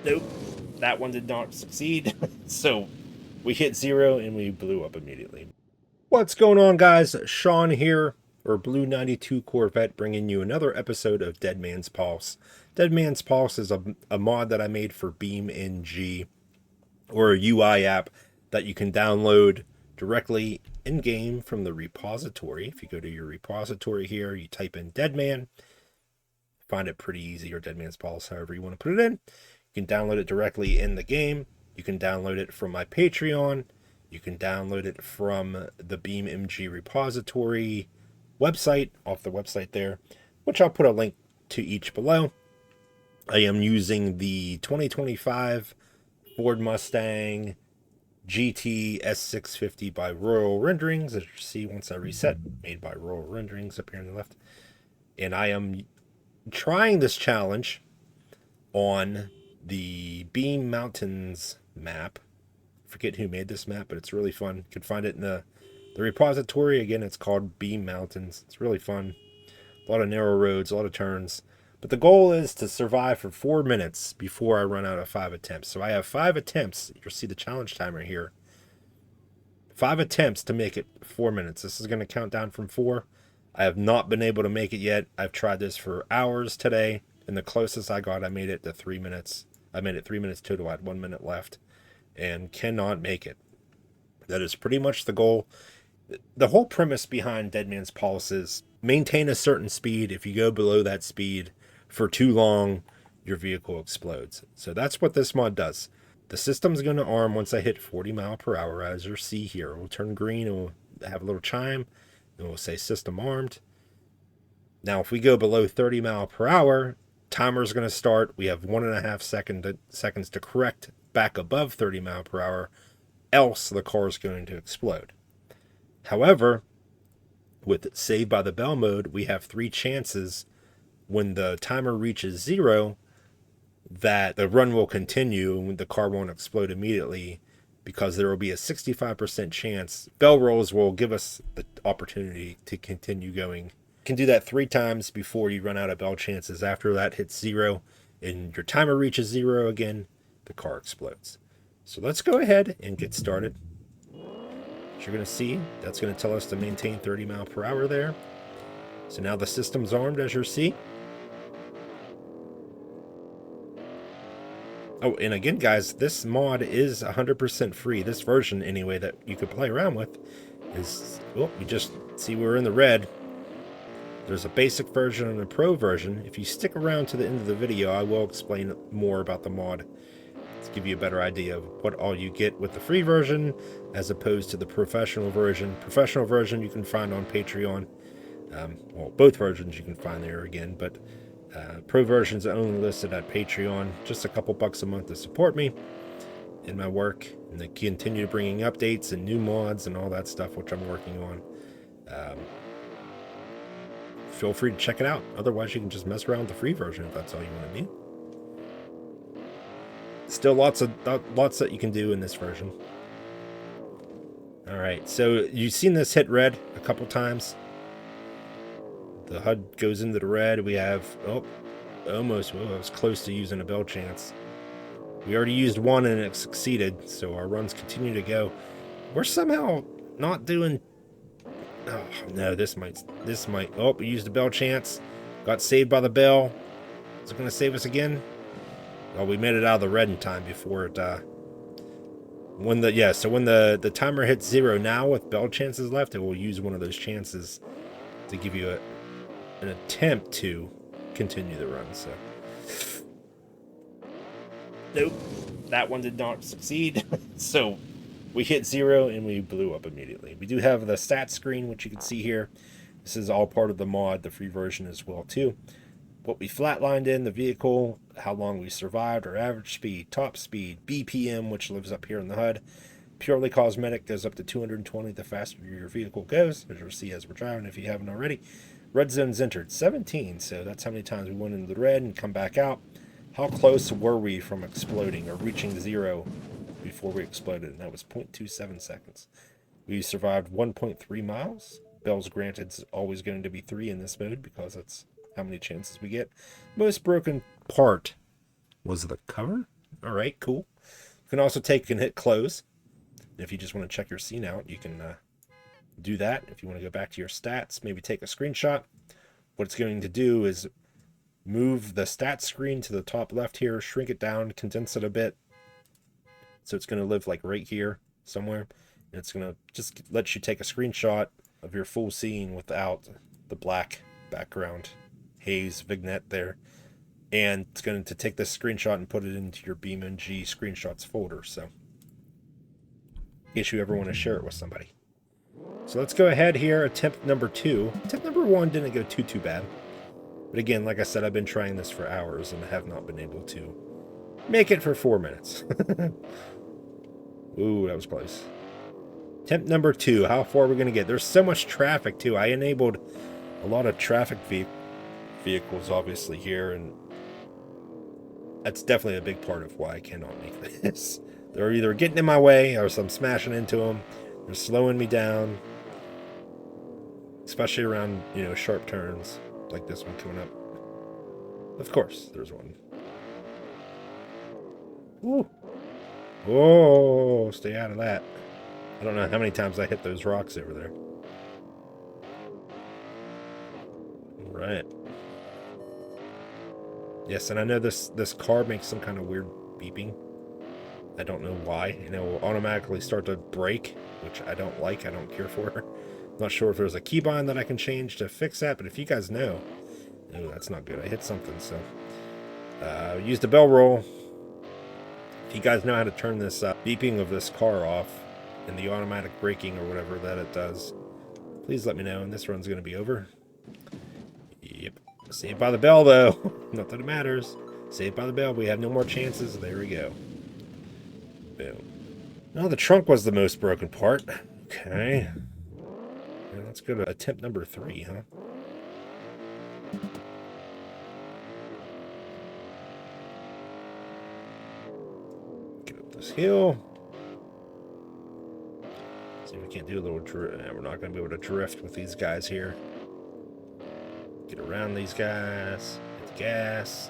Nope, that one did not succeed. So we hit 0 and we blew up immediately. What's going on, guys? Sean here, or Blue 92 Corvette, bringing you another episode of Deadman's Pulse. Deadman's Pulse is a mod that I made for beamng, or a UI app that you can download directly in game from the repository. If you go to your repository here, you type in Deadman, find it pretty easy, or Deadman's Pulse, however you want to put it in. You can download it directly in the game. You can download it from my Patreon. You can download it from the beamng repository website, off the website there, which I'll put a link to each below. I am using the 2025 Ford Mustang GT S650 by Royal Renderings, as you see once I reset, made by Royal Renderings up here on the left. And I am trying this challenge on the Beam Mountains map. Forget who made this map, but it's really fun. You can find it in the repository. Again, it's called Beam Mountains. It's really fun. A lot of narrow roads, a lot of turns. But the goal is to survive for 4 minutes before I run out of 5 attempts. So I have 5 attempts. You'll see the challenge timer here. 5 attempts to make it 4 minutes. This is going to count down from 4. I have not been able to make it yet. I've tried this for hours today, and the closest I got, I made it to 3 minutes. I made it 3 minutes total. I had 1 minute left and cannot make it. That is pretty much the goal. The whole premise behind Deadman's Pulse is maintain a certain speed. If you go below that speed for too long, your vehicle explodes. So that's what this mod does. The system's going to arm once I hit 40 mile per hour, as you'll see here. It will turn green, it will have a little chime, and we'll say system armed. Now, if we go below 30 mile per hour, timer's going to start. We have 1.5 seconds to correct back above 30 mile per hour, else the car is going to explode. However, with Save by the Bell mode, we have 3 chances when the timer reaches 0 that the run will continue and the car won't explode immediately, because there will be a 65% chance bell rolls will give us the opportunity to continue going. You can do that 3 times before you run out of bell chances. After that hits 0 and your timer reaches 0 again, the car explodes. So let's go ahead and get started. As you're going to see, that's going to tell us to maintain 30 mile per hour there. So now the system's armed, as you see. Oh, and again, guys, this mod is 100% free. This version, anyway, that you could play around with is... Oh, you just see we're in the red. There's a basic version and a pro version. If you stick around to the end of the video, I will explain more about the mod to give you a better idea of what all you get with the free version as opposed to the professional version. Professional version you can find on Patreon. Well, both versions you can find there again, but pro versions are only listed at Patreon. Just a couple bucks a month to support me in my work, and to continue bringing updates and new mods and all that stuff which I'm working on. Feel free to check it out. Otherwise, you can just mess around with the free version if that's all you want to do. Still lots that you can do in this version. All right, so you've seen this hit red a couple times. The HUD goes into the red. We have, oh, almost, well, I was close to using a bell chance. We already used one and it succeeded, so our runs continue to go. We're somehow not doing... Oh, no, this might, oh, we used a bell chance. Got saved by the bell. Is it going to save us again? Well, we made it out of the red in time before it, so when the timer hits 0 now with bell chances left, it will use one of those chances to give you an attempt to continue the run. So, nope, that one did not succeed. So we hit 0 and we blew up immediately. We do have the stats screen, which you can see here. This is all part of the mod, the free version as well too. What we flatlined in the vehicle, how long we survived, our average speed, top speed, BPM, which lives up here in the HUD. Purely cosmetic, goes up to 220 the faster your vehicle goes, as you'll see as we're driving if you haven't already. Red zones entered, 17, so that's how many times we went into the red and come back out. How close were we from exploding or reaching 0 before we exploded? And that was 0.27 seconds. We survived 1.3 miles. Bells granted is always going to be 3 in this mode because that's how many chances we get. Most broken part was the cover. All right, cool. You can also take and hit close. If you just want to check your scene out, you can do that. If you want to go back to your stats, maybe take a screenshot. What it's going to do is move the stats screen to the top left here, shrink it down, condense it a bit. So it's going to live like right here somewhere. And it's going to just let you take a screenshot of your full scene without the black background haze vignette there. And it's going to take this screenshot and put it into your beamng screenshots folder. So in case you ever want to share it with somebody. So let's go ahead here, attempt number 2. Attempt number 1 didn't go too bad. But again, like I said, I've been trying this for hours and have not been able to make it for 4 minutes. Ooh, that was close. Attempt number 2, how far are we going to get? There's so much traffic too. I enabled a lot of traffic vehicles obviously here, and that's definitely a big part of why I cannot make this. They're either getting in my way or I'm smashing into them. They're slowing me down. Especially around, you know, sharp turns like this one coming up. Of course, there's one. Ooh. Oh, stay out of that. I don't know how many times I hit those rocks over there. All right. Yes, and I know this car makes some kind of weird beeping. I don't know why. And it will automatically start to brake, which I don't like. I don't care for. Not sure if there's a keybind that I can change to fix that, but if you guys know. Oh, that's not good. I hit something, so. Use the bell roll. If you guys know how to turn this beeping of this car off and the automatic braking or whatever that it does, please let me know, and this run's going to be over. Yep. Saved by the bell, though. Not that it matters. Saved by the bell. We have no more chances. There we go. Boom. No, the trunk was the most broken part. Okay. And let's go to attempt number 3, huh? Get up this hill. See if we can't do a little drift. We're not going to be able to drift with these guys here. Get around these guys. Hit the gas.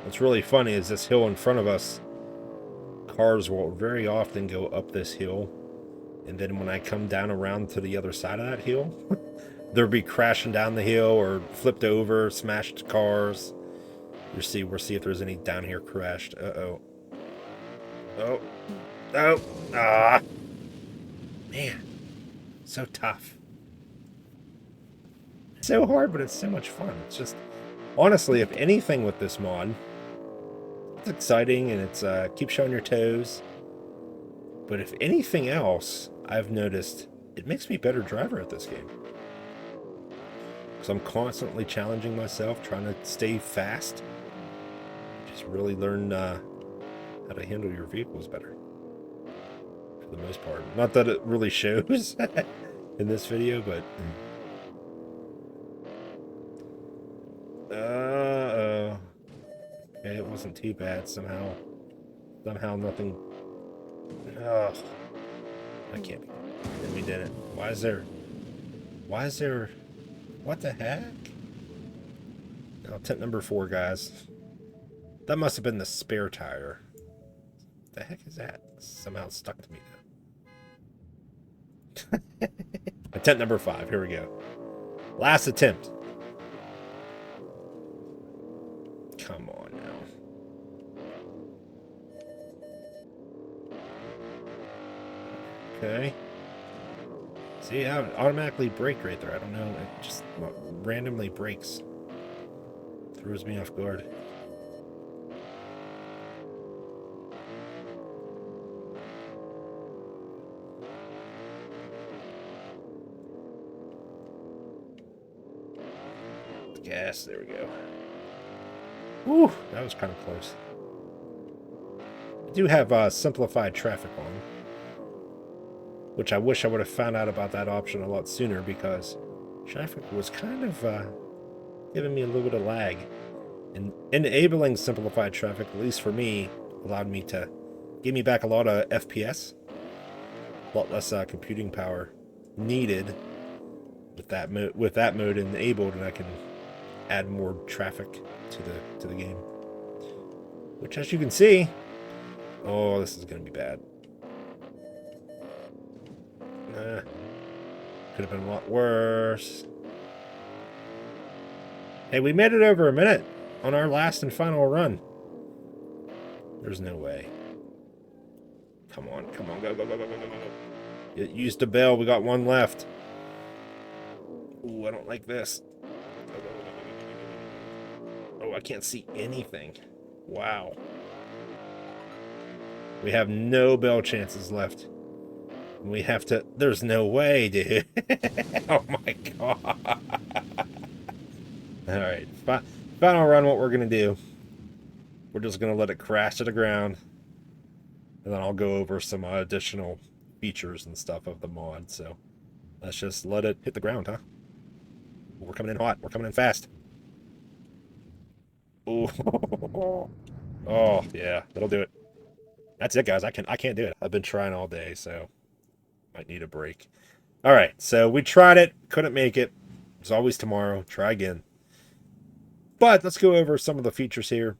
What's really funny is this hill in front of us, cars will very often go up this hill, and then when I come down around to the other side of that hill, they'll be crashing down the hill or flipped over, smashed cars. We'll see if there's any down here crashed. Uh-oh. Oh. Oh. Ah. Man. So tough. So hard, but it's so much fun. It's just, honestly, if anything with this mod, it's exciting and it's keep showing your toes. But if anything else, I've noticed it makes me a better driver at this game. Because I'm constantly challenging myself, trying to stay fast. Just really learn how to handle your vehicles better. For the most part. Not that it really shows in this video, but... Okay, it wasn't too bad somehow. Somehow nothing... Ugh. I can't be... And we did it. Why is there... What the heck? Oh, attempt number 4, guys. That must have been the spare tire. What the heck is that? Somehow stuck to me now. Attempt number 5. Here we go. Last attempt. Come on now. Okay. See, I automatically brake right there. I don't know. It just randomly brakes. Throws me off guard. Gas. There we go. Whew, that was kind of close. I do have simplified traffic on, which I wish I would have found out about that option a lot sooner, because traffic was kind of giving me a little bit of lag. And enabling simplified traffic, at least for me, allowed me to give me back a lot of FPS, a lot less computing power needed with that mode enabled, and I can add more traffic to the game. Which, as you can see, oh, this is gonna be bad. Could have been a lot worse. Hey, we made it over a minute on our last and final run. There's no way. Come on, come on, go, go, go, go, go, go, go. It used a bell. We got one left. Ooh, I don't like this. Oh, I can't see anything. Wow. We have no bell chances left. We have to... There's no way, dude. Oh, my God. All right. Final run, what we're going to do. We're just going to let it crash to the ground. And then I'll go over some additional features and stuff of the mod. So let's just let it hit the ground, huh? We're coming in hot. We're coming in fast. Ooh. Oh, yeah. That'll do it. That's it, guys. I can't do it. I've been trying all day, so might need a break. All right. So we tried it. Couldn't make it. There's always tomorrow. Try again. But let's go over some of the features here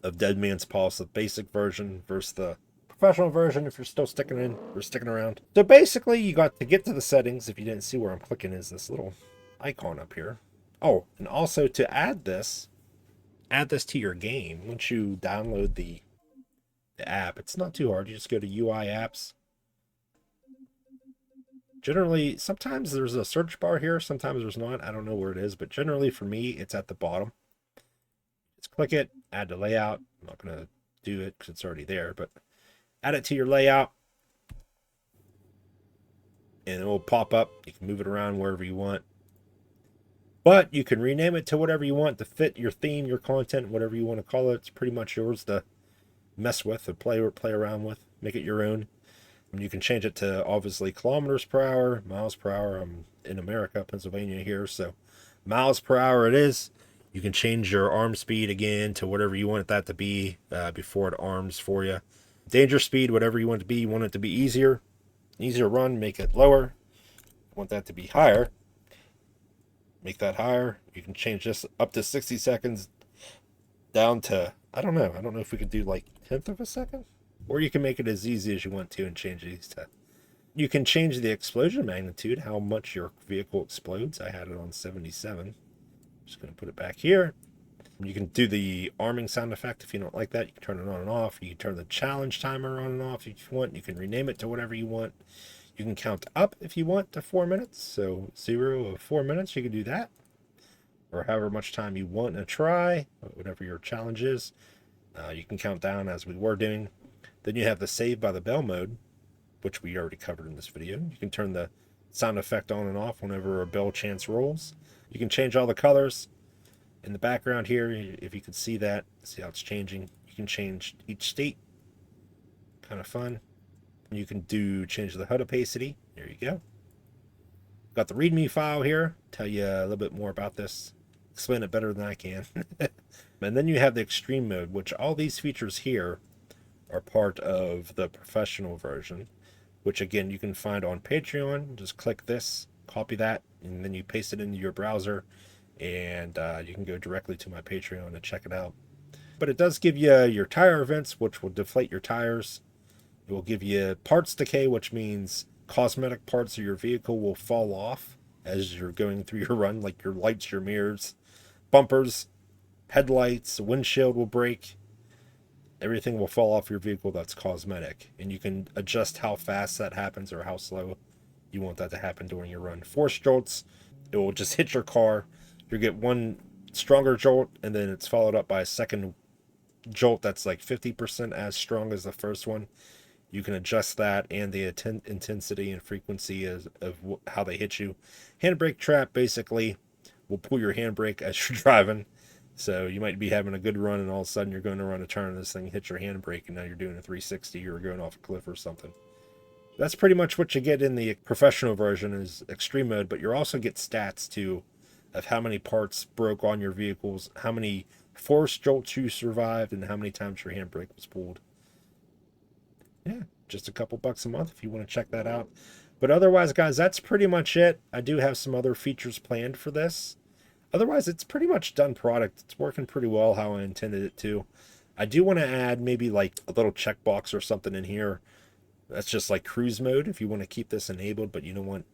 of Deadman's Pulse, the basic version versus the professional version if you're still sticking around. So basically, you got to get to the settings. If you didn't see where I'm clicking, is this little icon up here. Oh, and also to add this to your game. Once you download the app, it's not too hard. You just go to UI apps. Generally, sometimes there's a search bar here, sometimes there's not. I don't know where it is, but generally for me, it's at the bottom. Just click it, add to layout. I'm not going to do it because it's already there, but add it to your layout, and it will pop up. You can move it around wherever you want, but you can rename it to whatever you want to fit your theme, your content, whatever you want to call it. It's pretty much yours to mess with or play around with. Make it your own. And you can change it to, obviously, kilometers per hour, miles per hour. I'm in America, Pennsylvania here, so miles per hour it is. You can change your arm speed again to whatever you want that to be before it arms for you. Danger speed, whatever you want it to be. You want it to be easier run, make it lower. Want that to be higher, make that higher. You can change this up to 60 seconds down to, I don't know if we could do like 1/10 of a second. Or you can make it as easy as you want to and change these to... You can change the explosion magnitude, how much your vehicle explodes. I had it on 77. Just going to put it back here. You can do the arming sound effect if you don't like that. You can turn it on and off. You can turn the challenge timer on and off if you want. You can rename it to whatever you want. You can count up if you want to 4 minutes. So 0 of 4 minutes, you can do that. Or however much time you want to try, whatever your challenge is. You can count down as we were doing. Then you have the save by the bell mode, which we already covered in this video. You can turn the sound effect on and off whenever a bell chance rolls. You can change all the colors in the background here. If you could see that, see how it's changing. You can change each state. Kind of fun. You can change the HUD opacity. There you go. Got the README file here. Tell you a little bit more about this. Explain it better than I can. And then you have the extreme mode, which all these features here are part of the professional version, which again you can find on Patreon. Just click this, copy that, and then you paste it into your browser, and you can go directly to my Patreon and check it out. But it does give you your tire events, which will deflate your tires. It will give you parts decay, which means cosmetic parts of your vehicle will fall off as you're going through your run, like your lights, your mirrors, bumpers, headlights, windshield will break. Everything will fall off your vehicle that's cosmetic, and you can adjust how fast that happens or how slow you want that to happen during your run. Force jolts, it will just hit your car. You get one stronger jolt, and then it's followed up by a second jolt that's like 50% as strong as the first one. You can adjust that and the intensity and frequency of how they hit you. Handbrake trap basically will pull your handbrake as you're driving. So you might be having a good run, and all of a sudden you're going to run a turn, and this thing hits your handbrake, and now you're doing a 360 or going off a cliff or something. That's pretty much what you get in the professional version is extreme mode, but you also get stats too of how many parts broke on your vehicles, how many force jolts you survived, and how many times your handbrake was pulled. Yeah, just a couple bucks a month if you want to check that out. But otherwise, guys, that's pretty much it. I do have some other features planned for this. Otherwise, it's pretty much done product. It's working pretty well how I intended it to. I do want to add maybe like a little checkbox or something in here. That's just like cruise mode if you want to keep this enabled, but you don't want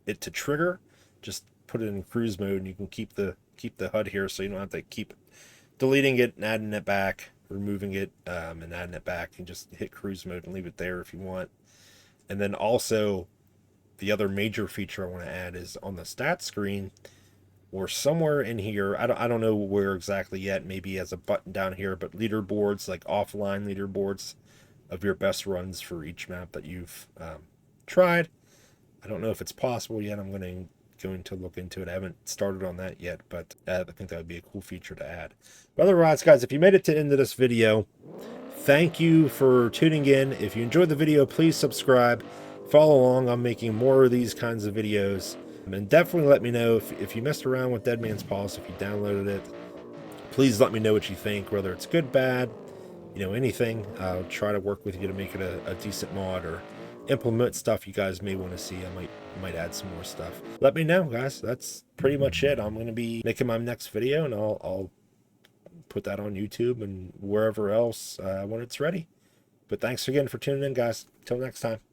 it to trigger. Just put it in cruise mode and you can keep the HUD here so you don't have to keep deleting it and adding it back, removing it and adding it back. You can just hit cruise mode and leave it there if you want. And then also the other major feature I want to add is on the stats screen or somewhere in here. I don't know where exactly yet. Maybe as a button down here, but leaderboards, like offline leaderboards of your best runs for each map that you've tried. I don't know if it's possible yet. I'm going to look into it. I haven't started on that yet, but I think that would be a cool feature to add. But otherwise, guys, if you made it to the end of this video, thank you for tuning in. If you enjoyed the video, please subscribe. Follow along. I'm making more of these kinds of videos. And definitely let me know if you messed around with Deadman's Pulse, if you downloaded it. Please let me know what you think, whether it's good, bad, anything. I'll try to work with you to make it a decent mod or implement stuff you guys may want to see. I might add some more stuff. Let me know, guys. That's pretty much it. I'm going to be making my next video, and I'll put that on YouTube and wherever else when it's ready. But thanks again for tuning in, guys. Till next time.